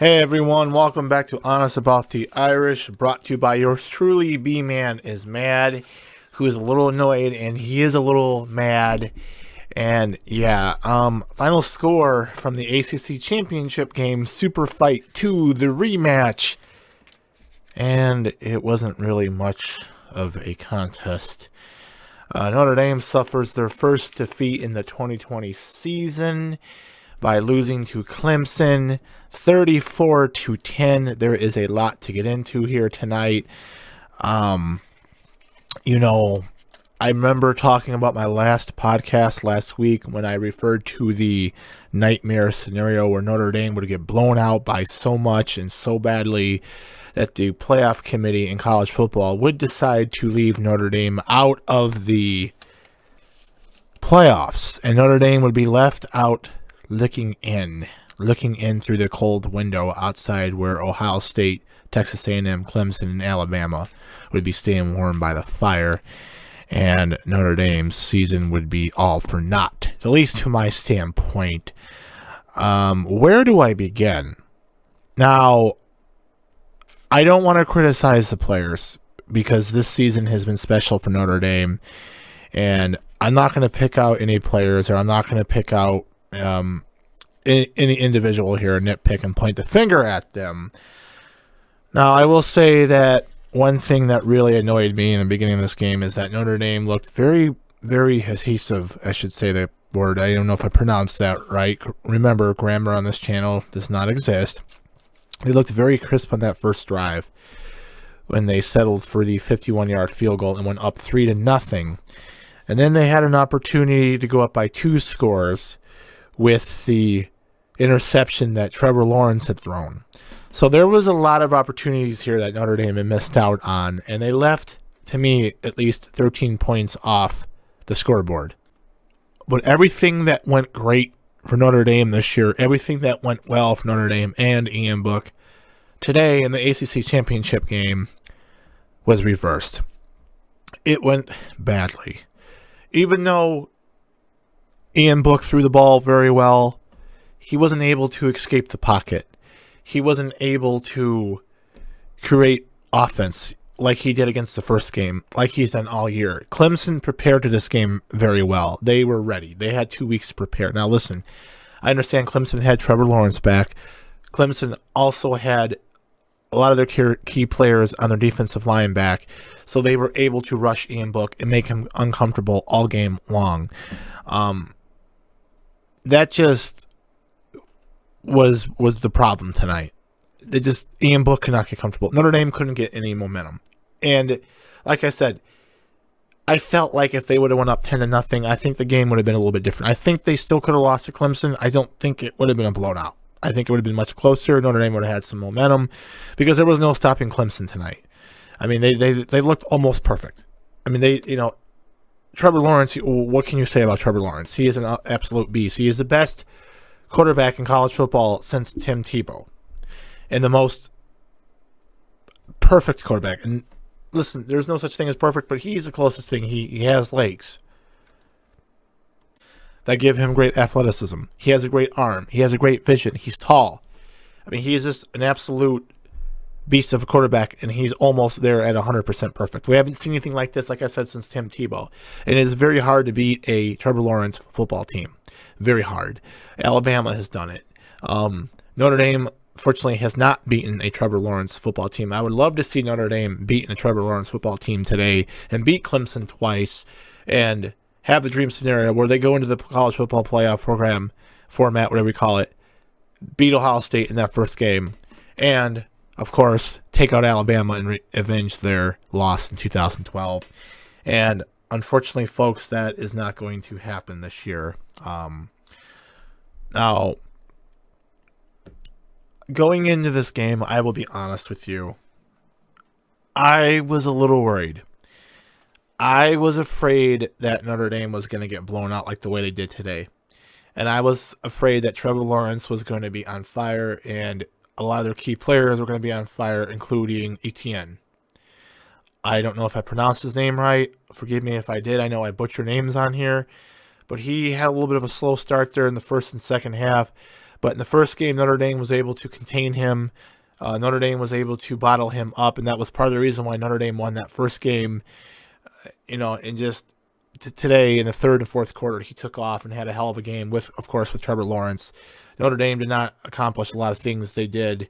Hey everyone, welcome back to Honest About the Irish, brought to you by yours truly, B-Man is Mad, who is a little annoyed, and he is a little mad. And yeah, final score from the ACC Championship game, Super Fight 2, the rematch. And it wasn't really much of a contest. Notre Dame suffers their first defeat in the 2020 season by losing to Clemson 34-10. There is a lot to get into here tonight. I remember talking about my last podcast last week when I referred to the nightmare scenario where Notre Dame would get blown out by so much and so badly that the playoff committee in college football would decide to leave Notre Dame out of the playoffs, and Notre Dame would be left out looking in through the cold window outside where Ohio State, Texas A&M, Clemson, and Alabama would be staying warm by the fire, and Notre Dame's season would be all for naught, at least to my standpoint. Where do I begin? Now, I don't want to criticize the players because this season has been special for Notre Dame, and I'm not going to pick out any players, or I'm not going to pick out any individual here, nitpick and point the finger at them. Now, I will say that one thing that really annoyed me in the beginning of this game is that Notre Dame looked very, very adhesive. I should say the word. I don't know if I pronounced that right. Remember, grammar on this channel does not exist. They looked very crisp on that first drive when they settled for the 51-yard field goal and went up 3-0. And then they had an opportunity to go up by 2 scores with the interception that Trevor Lawrence had thrown. So there was a lot of opportunities here that Notre Dame had missed out on, and they left, to me, at least 13 points off the scoreboard. But everything that went great for Notre Dame this year, everything that went well for Notre Dame and Ian Book today in the ACC Championship game was reversed. It went badly. Even though Ian Book threw the ball very well, he wasn't able to escape the pocket. He wasn't able to create offense like he did against the first game, like he's done all year. Clemson prepared to this game very well. They were ready. They had 2 weeks to prepare. Now listen, I understand Clemson had Trevor Lawrence back. Clemson also had a lot of their key players on their defensive line back, so they were able to rush Ian Book and make him uncomfortable all game long. That just was the problem tonight. Ian Book could not get comfortable. Notre Dame couldn't get any momentum. And like I said, I felt like if they would have went up 10-0, I think the game would have been a little bit different. I think they still could have lost to Clemson. I don't think it would have been a blowout. I think it would have been much closer. Notre Dame would have had some momentum because there was no stopping Clemson tonight. I mean, they looked almost perfect. I mean, Trevor Lawrence, what can you say about Trevor Lawrence? He is an absolute beast. He is the best quarterback in college football since Tim Tebow, and the most perfect quarterback. And listen, there's no such thing as perfect, but he's the closest thing. He has legs that give him great athleticism. He has a great arm. He has a great vision. He's tall. I mean, he is just an absolute beast of a quarterback, and he's almost there at 100% perfect. We haven't seen anything like this, like I said, since Tim Tebow. And it is very hard to beat a Trevor Lawrence football team. Very hard. Alabama has done it. Notre Dame, fortunately, has not beaten a Trevor Lawrence football team. I would love to see Notre Dame beat a Trevor Lawrence football team today and beat Clemson twice and have the dream scenario where they go into the college football playoff program format, whatever we call it, beat Ohio State in that first game, and, of course, take out Alabama and avenge their loss in 2012. And unfortunately, folks, that is not going to happen this year. Now, going into this game, I will be honest with you, I was a little worried. I was afraid that Notre Dame was going to get blown out like the way they did today. And I was afraid that Trevor Lawrence was going to be on fire and a lot of their key players were going to be on fire, including Etienne. I don't know if I pronounced his name right. Forgive me if I did. I know I butcher names on here. But he had a little bit of a slow start there in the first and second half. But in the first game, Notre Dame was able to contain him. Notre Dame was able to bottle him up, and that was part of the reason why Notre Dame won that first game. And just today in the third and fourth quarter, he took off and had a hell of a game with Trevor Lawrence. Notre Dame did not accomplish a lot of things they did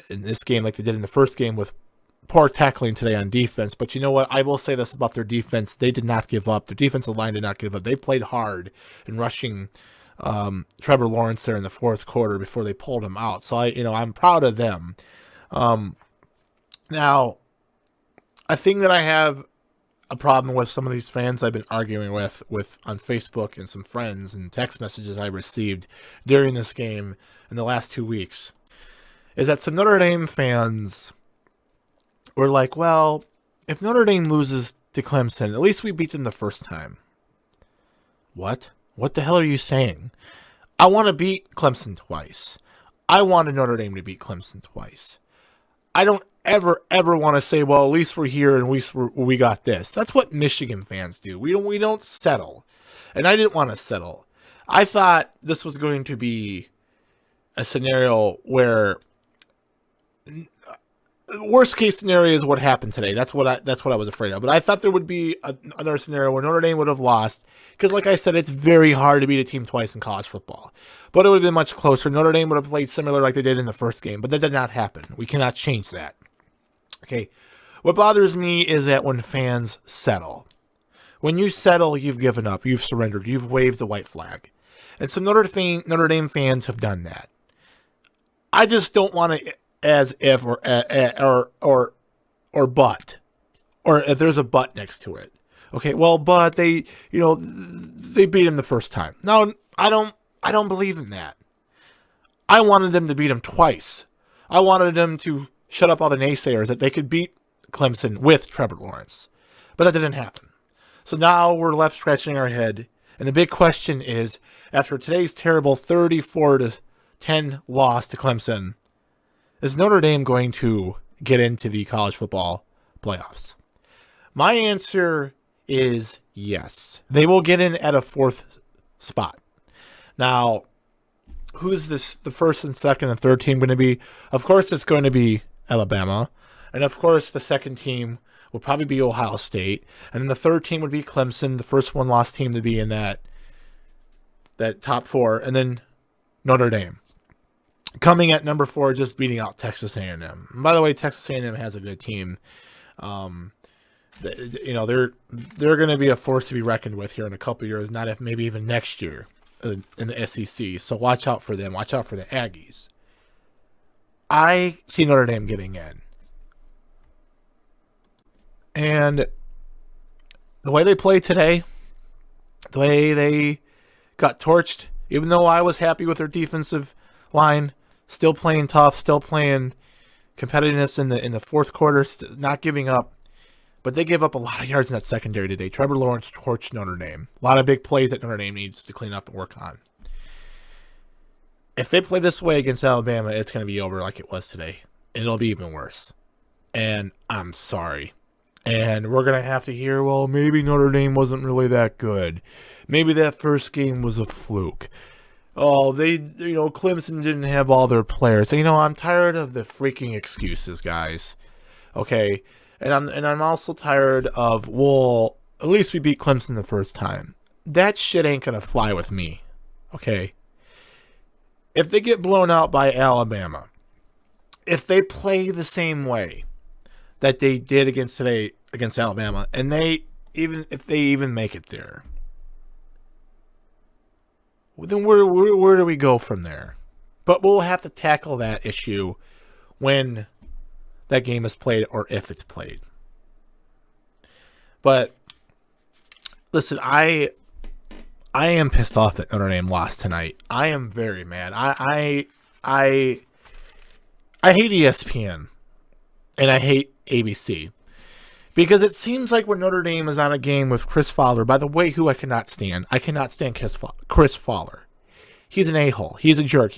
in this game like they did in the first game with poor tackling today on defense. But you know what? I will say this about their defense. They did not give up. Their defensive line did not give up. They played hard in rushing Trevor Lawrence there in the fourth quarter before they pulled him out. So I'm proud of them. Now, a thing that I have a problem with some of these fans I've been arguing with on Facebook and some friends and text messages I received during this game in the last 2 weeks is that some Notre Dame fans were like, well, if Notre Dame loses to Clemson, at least we beat them the first time. What? What the hell are you saying? I want to beat Clemson twice. I wanted Notre Dame to beat Clemson twice. I don't ever want to say, well, at least we're here and we got this. That's what Michigan fans do. We don't settle. And I didn't want to settle. I thought this was going to be a scenario where worst case scenario is what happened today. That's what I was afraid of. But I thought there would be another scenario where Notre Dame would have lost because, like I said, it's very hard to beat a team twice in college football. But it would have been much closer. Notre Dame would have played similar like they did in the first game, but that did not happen. We cannot change that. Okay, what bothers me is that when fans settle. When you settle, you've given up, you've surrendered, you've waved the white flag. And some Notre Dame fans have done that. I just don't want to as if or but, or if there's a but next to it. Okay, well, but they beat him the first time. No, I don't believe in that. I wanted them to beat him twice. I wanted them to shut up all the naysayers that they could beat Clemson with Trevor Lawrence. But that didn't happen. So now we're left scratching our head. And the big question is, after today's terrible 34-10 loss to Clemson, is Notre Dame going to get into the college football playoffs? My answer is yes. They will get in at a fourth spot. Now, who's the first and second and third team going to be? Of course, it's going to be Alabama. And of course, the second team will probably be Ohio State. And then the third team would be Clemson, the first one-loss team to be in that top four. And then Notre Dame. Coming at number 4, just beating out Texas A&M. And by the way, Texas A&M has a good team. They're going to be a force to be reckoned with here in a couple of years, not if maybe even next year in the SEC. So watch out for them. Watch out for the Aggies. I see Notre Dame getting in. And the way they played today, the way they got torched, even though I was happy with their defensive line, still playing tough, still playing competitiveness in the fourth quarter, not giving up. But they gave up a lot of yards in that secondary today. Trevor Lawrence torched Notre Dame. A lot of big plays that Notre Dame needs to clean up and work on. If they play this way against Alabama, it's going to be over like it was today. And it'll be even worse. And I'm sorry. And we're going to have to hear, well, maybe Notre Dame wasn't really that good. Maybe that first game was a fluke. Oh, Clemson didn't have all their players. I'm tired of the freaking excuses, guys. Okay? And I'm also tired of, well, at least we beat Clemson the first time. That shit ain't going to fly with me. Okay? If they get blown out by Alabama, if they play the same way that they did against Alabama, and if they even make it there, then where do we go from there? But we'll have to tackle that issue when that game is played or if it's played. But listen, I am pissed off that Notre Dame lost tonight. I am very mad. I hate ESPN and I hate ABC because it seems like when Notre Dame is on a game with Chris Fowler, by the way, who I cannot stand. I cannot stand Chris Fowler. He's an a-hole. He's a jerk.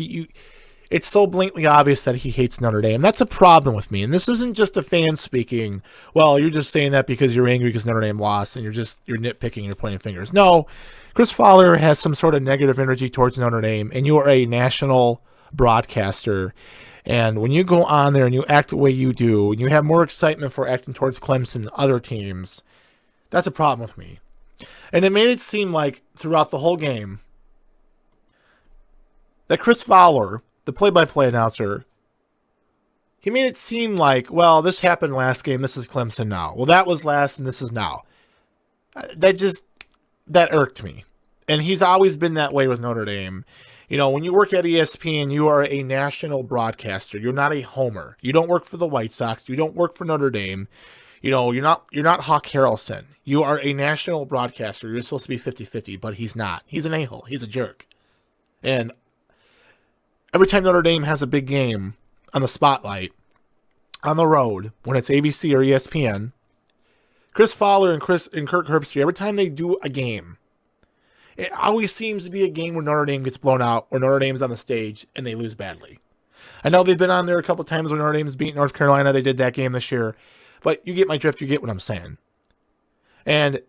it's so blatantly obvious that he hates Notre Dame. That's a problem with me. And this isn't just a fan speaking, well, you're just saying that because you're angry because Notre Dame lost and you're nitpicking and you're pointing fingers. No, Chris Fowler has some sort of negative energy towards Notre Dame, and you are a national broadcaster. And when you go on there and you act the way you do, and you have more excitement for acting towards Clemson and other teams, that's a problem with me. And it made it seem like throughout the whole game that Chris Fowler, the play-by-play announcer, he made it seem like, well, this happened last game, this is Clemson now. Well, that was last and this is now. That irked me. And he's always been that way with Notre Dame. You know, when you work at ESPN, you are a national broadcaster. You're not a homer. You don't work for the White Sox. You don't work for Notre Dame. You know, you're not Hawk Harrelson. You are a national broadcaster. You're supposed to be 50-50, but he's not. He's an a-hole. He's a jerk. And every time Notre Dame has a big game on the spotlight, on the road, when it's ABC or ESPN, Chris Fowler and Kirk Herbstreit, every time they do a game, it always seems to be a game where Notre Dame gets blown out, or Notre Dame's on the stage and they lose badly. I know they've been on there a couple times when Notre Dame's beat North Carolina. They did that game this year. But you get my drift. You get what I'm saying. And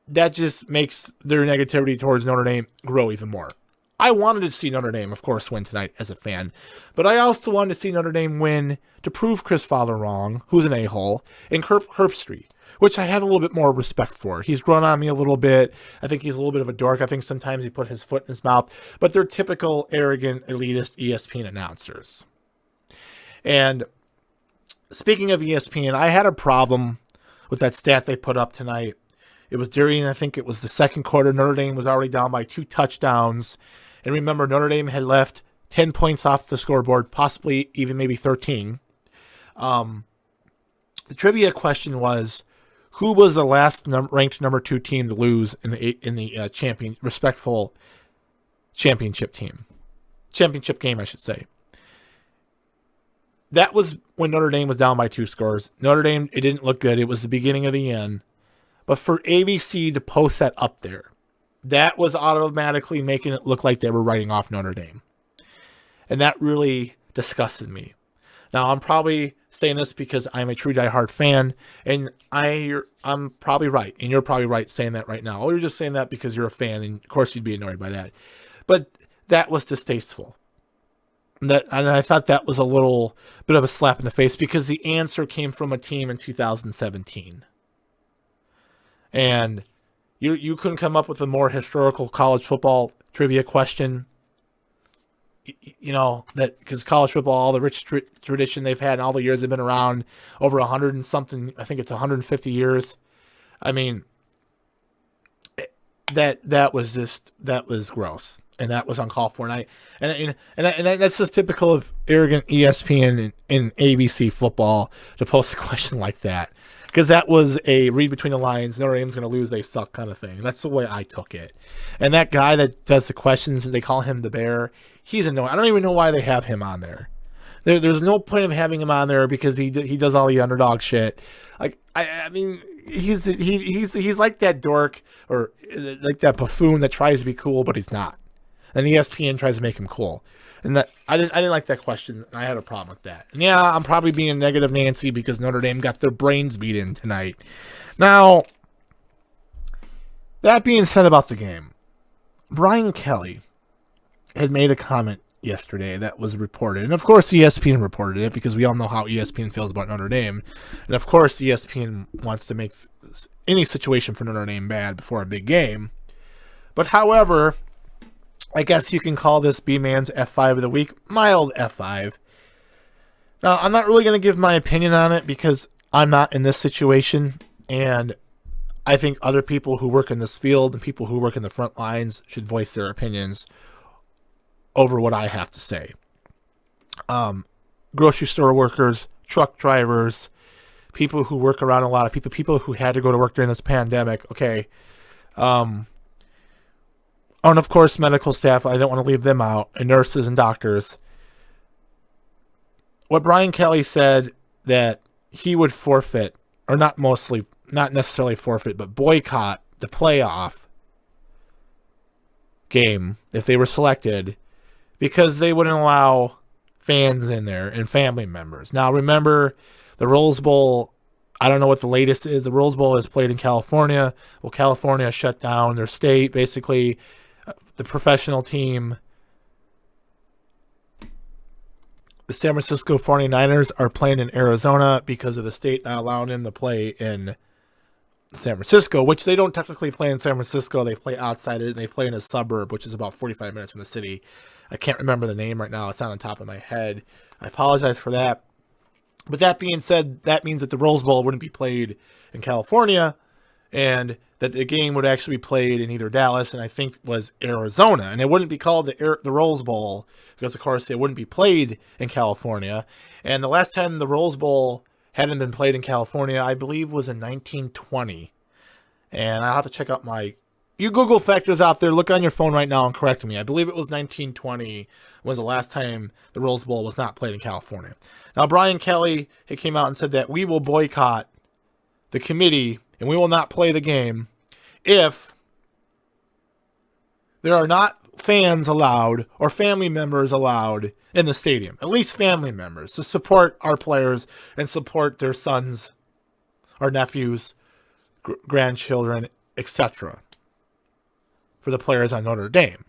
that just makes their negativity towards Notre Dame grow even more. I wanted to see Notre Dame, of course, win tonight as a fan. But I also wanted to see Notre Dame win to prove Chris Fowler wrong, who's an a-hole, and Kirk Herbstreit, which I have a little bit more respect for. He's grown on me a little bit. I think he's a little bit of a dork. I think sometimes he put his foot in his mouth. But they're typical, arrogant, elitist ESPN announcers. And speaking of ESPN, I had a problem with that stat they put up tonight. It was during, I think it was the second quarter. Notre Dame was already down by 2 touchdowns. And remember, Notre Dame had left 10 points off the scoreboard, possibly even maybe 13. The trivia question was, who was the last ranked number 2 team to lose in the respectful championship game, I should say. That was when Notre Dame was down by 2 scores. Notre Dame, it didn't look good. It was the beginning of the end. But for ABC to post that up there, that was automatically making it look like they were writing off Notre Dame. And that really disgusted me. Now, I'm probably saying this because I'm a true diehard fan, and I'm probably right, and you're probably right saying that right now. Or you're just saying that because you're a fan, and of course you'd be annoyed by that. But that was distasteful. And I thought that was a little bit of a slap in the face because the answer came from a team in 2017. And you couldn't come up with a more historical college football trivia question. You know, that because college football, all the rich tradition they've had and all the years they've been around, over 100 and something, I think it's 150 years. I mean, that was gross. And that was uncalled for. And that's just typical of arrogant ESPN and ABC football to post a question like that. Because that was a read between the lines, Notre Dame's going to lose, they suck kind of thing. And that's the way I took it. And that guy that does the questions, they call him the Bear, he's annoying. I don't even know why they have him on there. There's no point of having him on there because he does all the underdog shit. Like I mean, he's like that dork or like that buffoon that tries to be cool, but he's not. And ESPN tries to make him cool. And that I didn't like that question, and I had a problem with that. And yeah, I'm probably being negative Nancy because Notre Dame got their brains beat in tonight. Now, that being said about the game, Brian Kelly had made a comment yesterday that was reported. And of course ESPN reported it because we all know how ESPN feels about Notre Dame. And of course ESPN wants to make any situation for Notre Dame bad before a big game. But however, I guess you can call this B-Man's F5 of the week, mild F5. Now, I'm not really going to give my opinion on it because I'm not in this situation, and I think other people who work in this field and people who work in the front lines should voice their opinions over what I have to say. Grocery store workers, truck drivers, people who work around a lot of people who had to go to work during this pandemic, okay, and of course, medical staff, I don't want to leave them out, and nurses and doctors. What Brian Kelly said that he would forfeit, or not necessarily forfeit, but boycott the playoff game if they were selected because they wouldn't allow fans in there and family members. Now, remember, the Rose Bowl, I don't know what the latest is. The Rose Bowl is played in California. Well, California shut down their state. Basically, the professional team, the San Francisco 49ers, are playing in Arizona because of the state not allowing them to play in San Francisco, which they don't technically play in San Francisco. They play outside it, and they play in a suburb, which is about 45 minutes from the city. I can't remember the name right now. It's not on top of my head. I apologize for that. But that being said, that means that the Rose Bowl wouldn't be played in California, and that the game would actually be played in either Dallas and I think was Arizona. And it wouldn't be called the Rose Bowl because, of course, it wouldn't be played in California. And the last time the Rose Bowl hadn't been played in California, I believe, was in 1920. And I'll have to check out you Google factors out there, look on your phone right now and correct me. I believe it was 1920 was the last time the Rose Bowl was not played in California. Now, Brian Kelly, he came out and said that we will boycott the committee and we will not play the game if there are not fans allowed or family members allowed in the stadium. At least family members to support our players and support their sons, our nephews, grandchildren, etc. for the players on Notre Dame.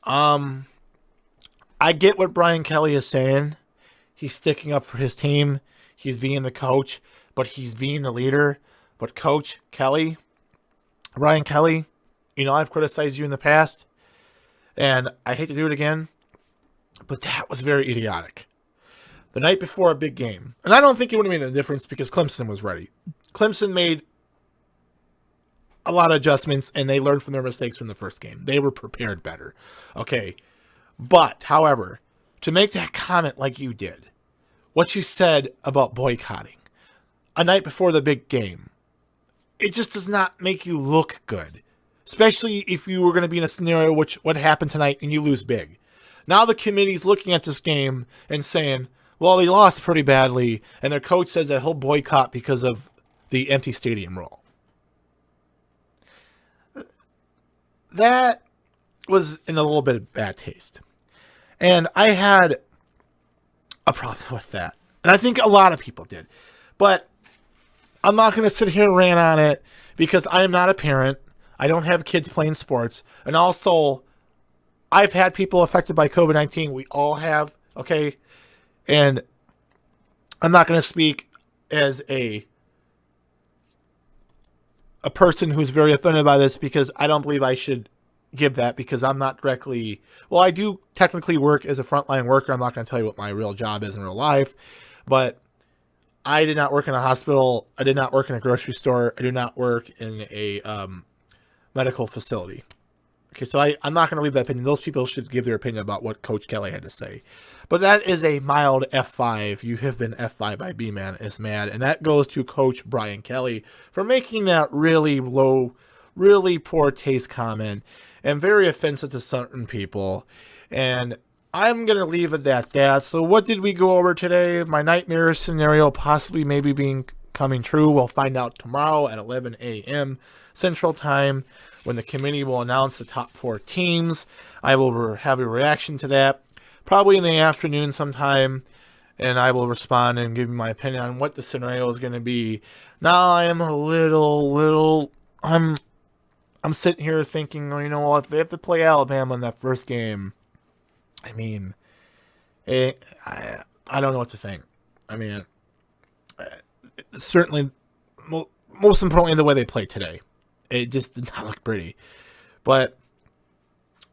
I get what Brian Kelly is saying. He's sticking up for his team. He's being the coach, but he's being the leader. But Coach Kelly, Brian Kelly, I've criticized you in the past, and I hate to do it again, but that was very idiotic. The night before a big game, and I don't think it would have made a difference because Clemson was ready. Clemson made a lot of adjustments, and they learned from their mistakes from the first game. They were prepared better. Okay. But, however, to make that comment like you did, what you said about boycotting a night before the big game, it just does not make you look good. Especially if you were going to be in a scenario which what happened tonight and you lose big. Now the committee's looking at this game and saying, well, they lost pretty badly, and their coach says that he'll boycott because of the empty stadium rule. That was in a little bit of bad taste. And I had a problem with that. And I think a lot of people did. But I'm not going to sit here and rant on it because I am not a parent. I don't have kids playing sports. And also, I've had people affected by COVID-19. We all have, okay? And I'm not going to speak as a person who's very offended by this because I don't believe I should give that because I'm not directly, well, I do technically work as a frontline worker. I'm not going to tell you what my real job is in real life, but I did not work in a hospital. I did not work in a grocery store. I do not work in a medical facility. Okay, so I'm not going to leave that opinion. Those people should give their opinion about what Coach Kelly had to say. But that is a mild F5. You have been F5 by B-Man is mad. And that goes to Coach Brian Kelly for making that really low, really poor taste comment and very offensive to certain people. And I'm going to leave it at that. So what did we go over today? My nightmare scenario possibly maybe coming true. We'll find out tomorrow at 11 a.m. Central Time when the committee will announce the top 4 teams. I will have a reaction to that probably in the afternoon sometime, and I will respond and give you my opinion on what the scenario is going to be. Now I am a little, I'm sitting here thinking, well, you know what, if they have to play Alabama in that first game, I mean, I don't know what to think. I mean, certainly, most importantly, the way they played today. It just did not look pretty. But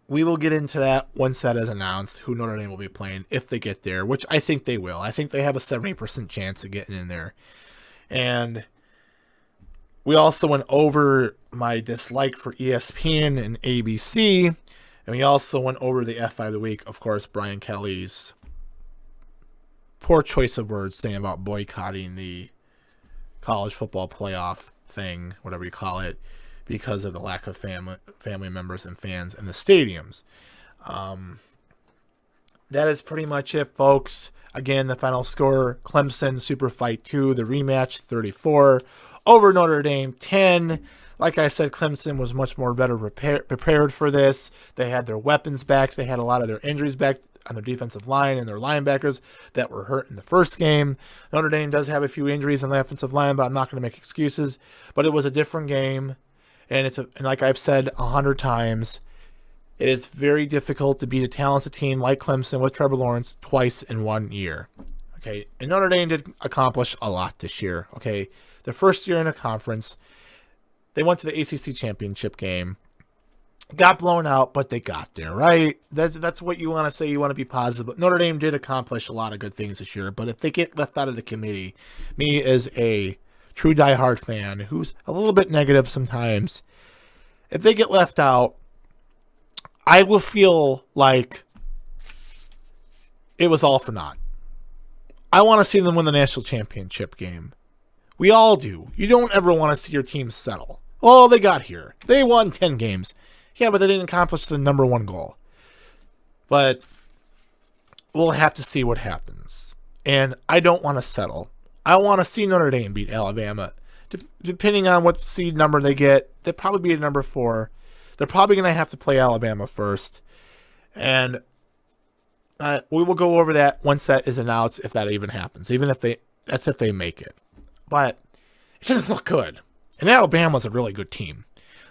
we will get into that once that is announced, who Notre Dame will be playing if they get there, which I think they will. I think they have a 70% chance of getting in there. And we also went over my dislike for ESPN and ABC. And we also went over the F5 of the week, of course, Brian Kelly's poor choice of words saying about boycotting the college football playoff thing, whatever you call it, because of the lack of family members and fans in the stadiums. That is pretty much it, folks. Again, the final score, Clemson Super Fight 2, the rematch, 34, over Notre Dame, 10. Like I said, Clemson was much more better prepared for this. They had their weapons back. They had a lot of their injuries back. on their defensive line and their linebackers that were hurt in the first game. Notre Dame does have a few injuries on the offensive line, but I'm not going to make excuses. But it was a different game, and and like I've said 100 times, it is very difficult to beat a talented team like Clemson with Trevor Lawrence twice in 1 year. Okay, and Notre Dame did accomplish a lot this year. Okay, their first year in a conference, they went to the ACC championship game, got blown out, but they got there, right? That's what you want to say. You want to be positive. But Notre Dame did accomplish a lot of good things this year. But if they get left out of the committee, me as a true diehard fan who's a little bit negative sometimes, if they get left out, I will feel like it was all for naught. I want to see them win the national championship game. We all do. You don't ever want to see your team settle. Oh, they got here. They won 10 games. Yeah, but they didn't accomplish the number one goal. But we'll have to see what happens. And I don't want to settle. I want to see Notre Dame beat Alabama. Depending on what seed number they get, they'll probably be at number 4. They're probably going to have to play Alabama first. And we will go over that once that is announced, if that even happens. That's if they make it. But it doesn't look good. And Alabama's a really good team.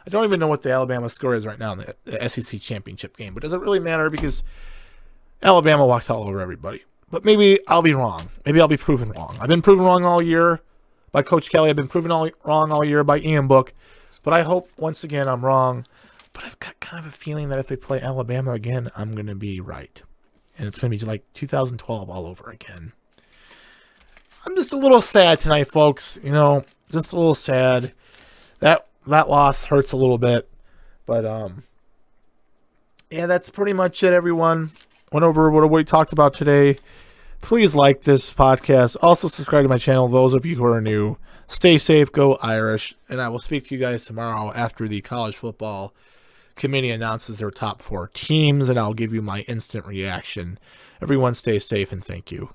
I don't even know what the Alabama score is right now in the SEC championship game. But it doesn't really matter because Alabama walks all over everybody. But maybe I'll be wrong. Maybe I'll be proven wrong. I've been proven wrong all year by Coach Kelly. I've been proven wrong all year by Ian Book. But I hope, once again, I'm wrong. But I've got kind of a feeling that if they play Alabama again, I'm going to be right. And it's going to be like 2012 all over again. I'm just a little sad tonight, folks. Just a little sad. That loss hurts a little bit. But, yeah, that's pretty much it, everyone. Went over what we talked about today. Please like this podcast. Also subscribe to my channel, those of you who are new. Stay safe, go Irish. And I will speak to you guys tomorrow after the college football committee announces their top 4 teams, and I'll give you my instant reaction. Everyone stay safe, and thank you.